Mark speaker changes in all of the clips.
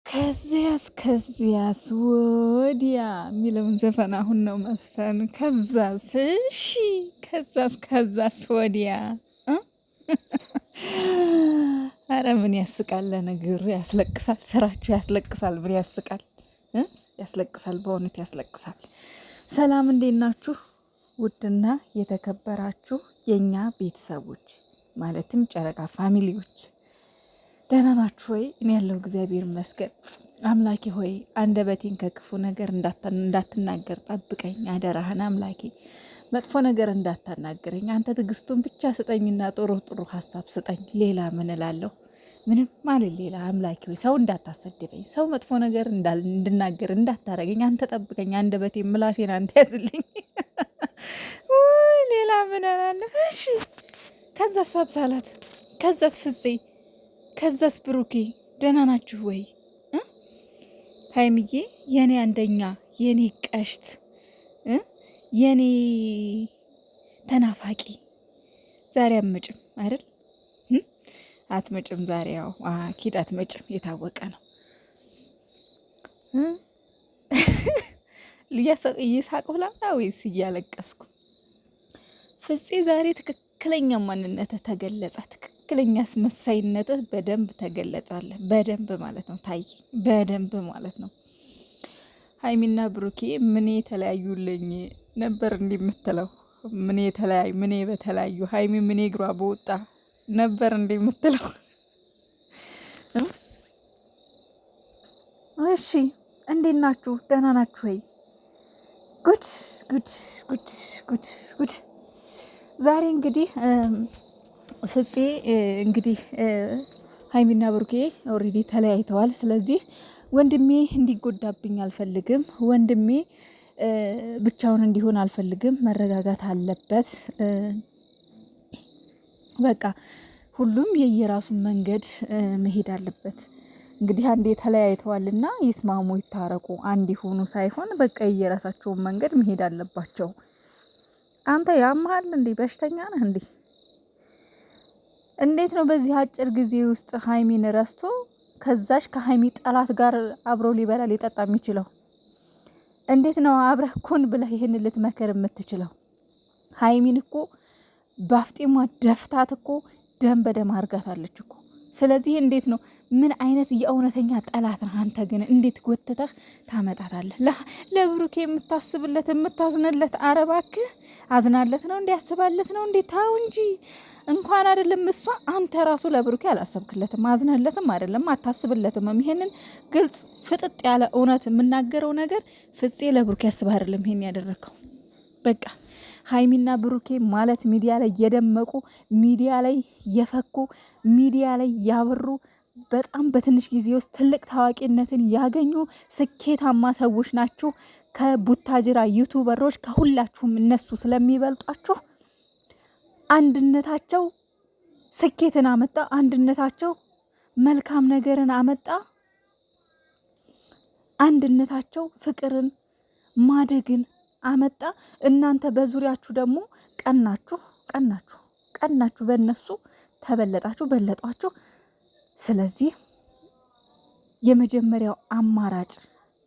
Speaker 1: ከዚያስ ወዲያ የሚለውን ዘፈን አሁን ነው መስፈን። ከዛስ እሺ፣ ከዛስ ወዲያ አረ ምን ያስቃል? ለነገሩ ያስለቅሳል። ስራችሁ ያስለቅሳል። ምን ያስቃል? ያስለቅሳል። በእውነት ያስለቅሳል። ሰላም እንዴት ናችሁ? ውድና የተከበራችሁ የኛ ቤተሰቦች ማለትም ጨረቃ ፋሚሊዎች ደህና ናችሁ ወይ? እኔ ያለው እግዚአብሔር ይመስገን። አምላኬ ሆይ አንደበቴን ከክፉ ነገር እንዳትናገር ጠብቀኝ፣ አደራህን አምላኬ። መጥፎ ነገር እንዳታናገረኝ አንተ ትዕግስቱን ብቻ ስጠኝና ጥሩ ጥሩ ሀሳብ ስጠኝ። ሌላ ምን እላለሁ? ምንም ማለት ሌላ አምላኬ ሆይ ሰው እንዳታሰድበኝ፣ ሰው መጥፎ ነገር እንድናገር እንዳታረገኝ አንተ ጠብቀኝ። አንደበቴን ምላሴን አንተ ያዝልኝ። ሌላ ምን እላለሁ? እሺ ከዛስ አብሳላት፣ ከዛስ ፍፄ፣ ከዛስ ብሩኬ ደህና ናችሁ ወይ? ሀይምዬ የኔ አንደኛ፣ የኔ ቀሽት፣ የኔ ተናፋቂ ዛሬ አትመጭም አይደል? አትመጭም ዛሬ። ያው አኪድ አትመጭም፣ የታወቀ ነው። እየሳቅሁ ላምጣ ወይስ እያለቀስኩ? ፍፄ ዛሬ ትክክለኛ ማንነትህ ተገለጸ። ትክክለኛ አስመሳይነትህ በደንብ ተገለጻለ። በደንብ ማለት ነው ታየ፣ በደንብ ማለት ነው። ሀይሚና ብሩኬ ምን የተለያዩልኝ ነበር እንዲህ የምትለው? ምን በተለያዩ ሀይሚ ምን እግሯ በወጣ ነበር እንዲህ የምትለው? እሺ እንዴት ናችሁ? ደህና ናችሁ ወይ? ጉድ ጉድ ጉድ ጉድ ጉድ። ዛሬ እንግዲህ ፍፄ እንግዲህ ሀይሚና ብሩኬ ኦልሬዲ ተለያይተዋል። ስለዚህ ወንድሜ እንዲጎዳብኝ አልፈልግም። ወንድሜ ብቻውን እንዲሆን አልፈልግም። መረጋጋት አለበት። በቃ ሁሉም የየራሱን መንገድ መሄድ አለበት። እንግዲህ አንዴ ተለያይተዋልና ይስማሙ፣ ይታረቁ፣ አንድ ይሆኑ ሳይሆን በቃ የየራሳቸውን መንገድ መሄድ አለባቸው። አንተ ያመሃል እንዴ? በሽተኛ ነህ እንዴ? እንዴት ነው በዚህ አጭር ጊዜ ውስጥ ሀይሚን ረስቶ ከዛሽ ከሀይሚ ጠላት ጋር አብሮ ሊበላ ሊጠጣ የሚችለው? እንዴት ነው አብረህ ኩን ብለህ ይህን ልትመክር የምትችለው? ሀይሚን እኮ ባፍጤሟ ደፍታት እኮ ደም በደም አርጋታለች እኮ። ስለዚህ እንዴት ነው ምን አይነት የእውነተኛ ጠላት ነህ አንተ? ግን እንዴት ጎትተህ ታመጣታለህ? ለብሩኬ የምታስብለት የምታዝንለት? አረ እባክህ አዝናለት ነው እንዲያስባለት ነው እንዴ? ታው እንጂ እንኳን አይደለም እሷ፣ አንተ ራሱ ለብሩኬ አላሰብክለትም፣ አዝነለትም አይደለም አታስብለትም። ይሄንን ግልጽ ፍጥጥ ያለ እውነት የምናገረው ነገር ፍፄ ለብሩኬ ያስብ አይደለም ይሄን ያደረከው። በቃ ሀይሚና ብሩኬ ማለት ሚዲያ ላይ የደመቁ፣ ሚዲያ ላይ የፈኩ፣ ሚዲያ ላይ ያበሩ፣ በጣም በትንሽ ጊዜ ውስጥ ትልቅ ታዋቂነትን ያገኙ ስኬታማ ሰዎች ናችሁ። ከቡታጅራ ዩቱበሮች ከሁላችሁም እነሱ ስለሚበልጧችሁ አንድነታቸው ስኬትን አመጣ። አንድነታቸው መልካም ነገርን አመጣ። አንድነታቸው ፍቅርን ማደግን አመጣ። እናንተ በዙሪያችሁ ደግሞ ቀናችሁ፣ በእነሱ ተበለጣችሁ፣ በለጧችሁ። ስለዚህ የመጀመሪያው አማራጭ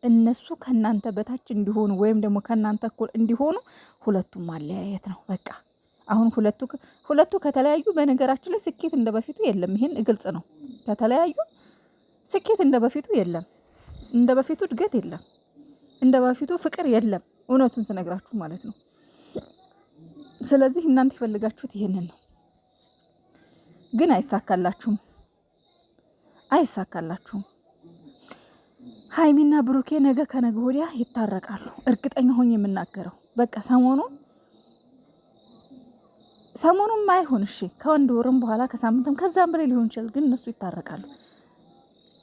Speaker 1: እነሱ ከናንተ በታች እንዲሆኑ ወይም ደግሞ ከናንተ እኩል እንዲሆኑ ሁለቱም ማለያየት ነው በቃ። አሁን ሁለቱ ከተለያዩ በነገራችን ላይ ስኬት እንደ በፊቱ የለም። ይሄን ግልጽ ነው። ከተለያዩ ስኬት እንደ በፊቱ የለም። እንደ በፊቱ እድገት የለም። እንደ በፊቱ ፍቅር የለም። እውነቱን ስነግራችሁ ማለት ነው። ስለዚህ እናንተ የፈልጋችሁት ይሄንን ነው፣ ግን አይሳካላችሁም። ሀይሚና ብሩኬ ነገ ከነገ ወዲያ ይታረቃሉ። እርግጠኛ ሆኜ የምናገረው በቃ ሰሞኑን ማይሆን እሺ፣ ከወንድ ወርም በኋላ ከሳምንትም ከዛም በላይ ሊሆን ይችላል፣ ግን እነሱ ይታረቃሉ።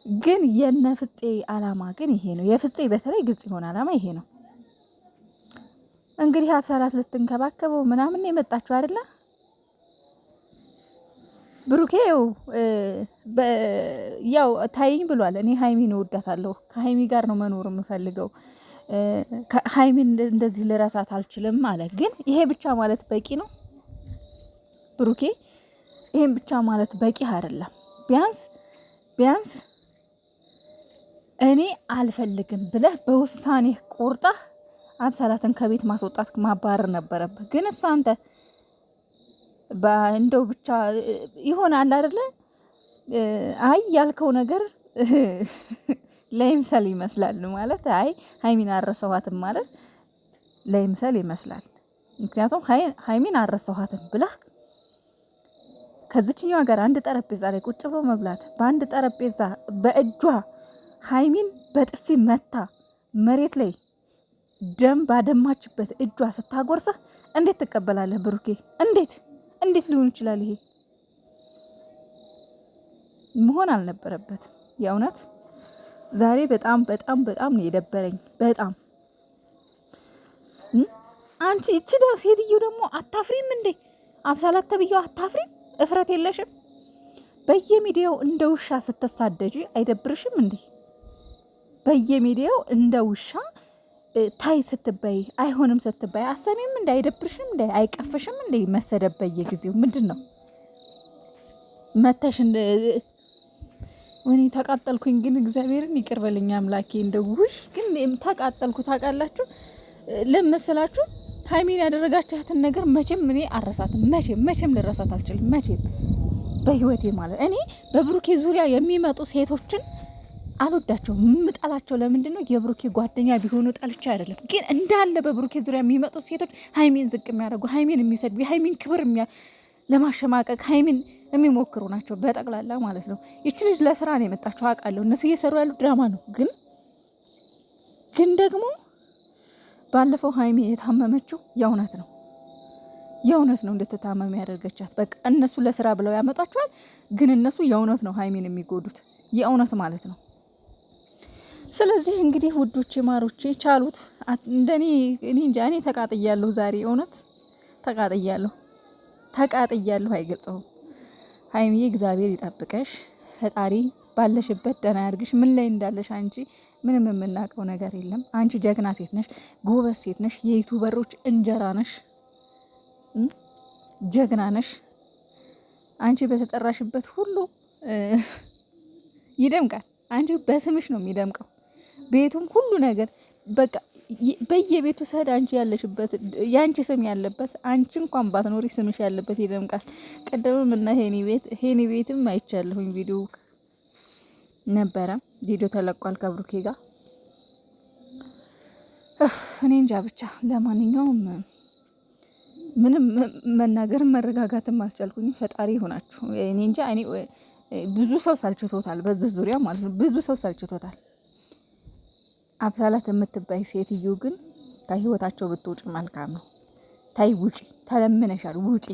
Speaker 1: ግን የነ ፍፄ አላማ ግን ይሄ ነው። የፍፄ በተለይ ግልጽ የሆነ አላማ ይሄ ነው። እንግዲህ አብሳላት ልትንከባከበው ምናምን የመጣችሁ አይደለ? ብሩኬው ያው ታይኝ ብሏል። እኔ ሀይሚን እወዳታለሁ፣ ከሀይሚ ጋር ነው መኖር የምፈልገው፣ ሀይሚን እንደዚህ ልረሳት አልችልም አለ። ግን ይሄ ብቻ ማለት በቂ ነው ብሩኬ? ይሄን ብቻ ማለት በቂ አይደለም። ቢያንስ እኔ አልፈልግም ብለህ በውሳኔ ቆርጠህ አብሳላትን ከቤት ማስወጣት ማባረር ነበረብህ። ግን አንተ እንደው ብቻ ይሆናል አይደለ? አይ ያልከው ነገር ለይምሰል ይመስላል ማለት አይ ሀይሚን አረሰዋትም ማለት ለይምሰል ይመስላል። ምክንያቱም ሀይሚን አረሰዋትም ብለህ ከዚችኛዋ ጋር አንድ ጠረጴዛ ላይ ቁጭ ብሎ መብላት፣ በአንድ ጠረጴዛ በእጇ ሀይሚን በጥፊ መታ መሬት ላይ ደም ባደማችበት እጇ ስታጎርሰህ እንዴት ትቀበላለህ ብሩኬ? እንዴት ሊሆን ይችላል? ይሄ መሆን አልነበረበትም። የእውነት ዛሬ በጣም በጣም በጣም ነው የደበረኝ። በጣም አንቺ እቺ ሴትዮ ደግሞ አታፍሪም እንዴ? አብሳላት ተብዬው አታፍሪም? እፍረት የለሽም? በየሚዲያው እንደ ውሻ ስትሳደጂ አይደብርሽም እንዴ? በየሚዲያው እንደ ውሻ ታይ ስትበይ አይሆንም ስትበይ አሰሚም እንደ አይደብርሽም እንደ አይቀፍሽም እንደ መሰደብ በየጊዜው ምንድን ነው መተሽ ወኔ ተቃጠልኩኝ። ግን እግዚአብሔርን ይቅር በለኝ አምላኬ። እንደ ውይ ግን ተቃጠልኩ። ታውቃላችሁ ለምመስላችሁ ሀይሚን ያደረጋችኋትን ነገር መቼም እኔ አረሳትም። መቼም ልረሳት አልችልም። መቼም በህይወቴ ማለት እኔ በብሩኬ ዙሪያ የሚመጡ ሴቶችን አልወዳቸውም። የምጠላቸው ለምንድን ነው? የብሩኬ ጓደኛ ቢሆኑ ጠልቻ አይደለም። ግን እንዳለ በብሩኬ ዙሪያ የሚመጡ ሴቶች ሀይሚን ዝቅ የሚያደርጉ፣ ሀይሚን የሚሰድቡ፣ የሀይሚን ክብር ለማሸማቀቅ ሀይሚን የሚሞክሩ ናቸው በጠቅላላ ማለት ነው። ይች ልጅ ለስራ ነው የመጣቸው አውቃለሁ። እነሱ እየሰሩ ያሉት ድራማ ነው። ግን ደግሞ ባለፈው ሀይሚ የታመመችው የእውነት ነው እንድትታመም ያደርገቻት። በቃ እነሱ ለስራ ብለው ያመጣቸዋል። ግን እነሱ የእውነት ነው ሀይሚን የሚጎዱት የእውነት ማለት ነው። ስለዚህ እንግዲህ ውዶቼ ማሮቼ ቻሉት። እንደኔ እኔ ተቃጥያለሁ ዛሬ እውነት ተቃጥያለሁ። አይገልጸውም። ሀይሚዬ እግዚአብሔር ይጠብቀሽ፣ ፈጣሪ ባለሽበት ደህና ያርግሽ። ምን ላይ እንዳለሽ አንቺ ምንም የምናውቀው ነገር የለም። አንቺ ጀግና ሴት ነሽ፣ ጎበዝ ሴት ነሽ፣ የዩቱበሮች እንጀራ ነሽ፣ ጀግና ነሽ። አንቺ በተጠራሽበት ሁሉ ይደምቃል። አንቺ በስምሽ ነው የሚደምቀው። ቤቱም ሁሉ ነገር በቃ በየቤቱ ሰድ አንቺ ያለሽበት ያንቺ ስም ያለበት አንቺ እንኳን ባትኖሪ ስምሽ ያለበት ይደምቃል። ቀደምም እና ሄኒ ቤትም አይቻለሁኝ ቪዲዮ ነበረ። ቪዲዮ ተለቋል ከብሩኬ ጋር። እኔ እንጃ ብቻ ለማንኛውም ምንም መናገር መረጋጋትም አልቻልኩኝ። ፈጣሪ ይሆናችሁ። እኔ እንጃ ብዙ ሰው ሰልችቶታል፣ በዚህ ዙሪያ ማለት ነው። ብዙ ሰው ሰልችቶታል። አብሳላት የምትባይ ሴትዮ ግን ከህይወታቸው ብትውጭ መልካም ነው። ታይ ውጪ፣ ተለምነሻል፣ ውጪ።